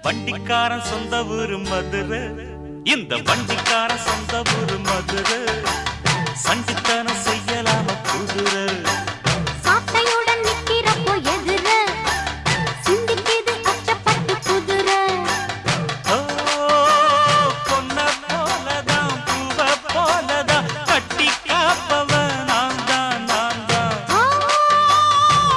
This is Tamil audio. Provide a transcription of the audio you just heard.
வண்டிக்காரன் சொந்த ஊரு மதுரை, இந்த வண்டிக்காரன் சொந்த ஊரு மதுரை. சண்டித்தனம் செய்யலாம குதிரை.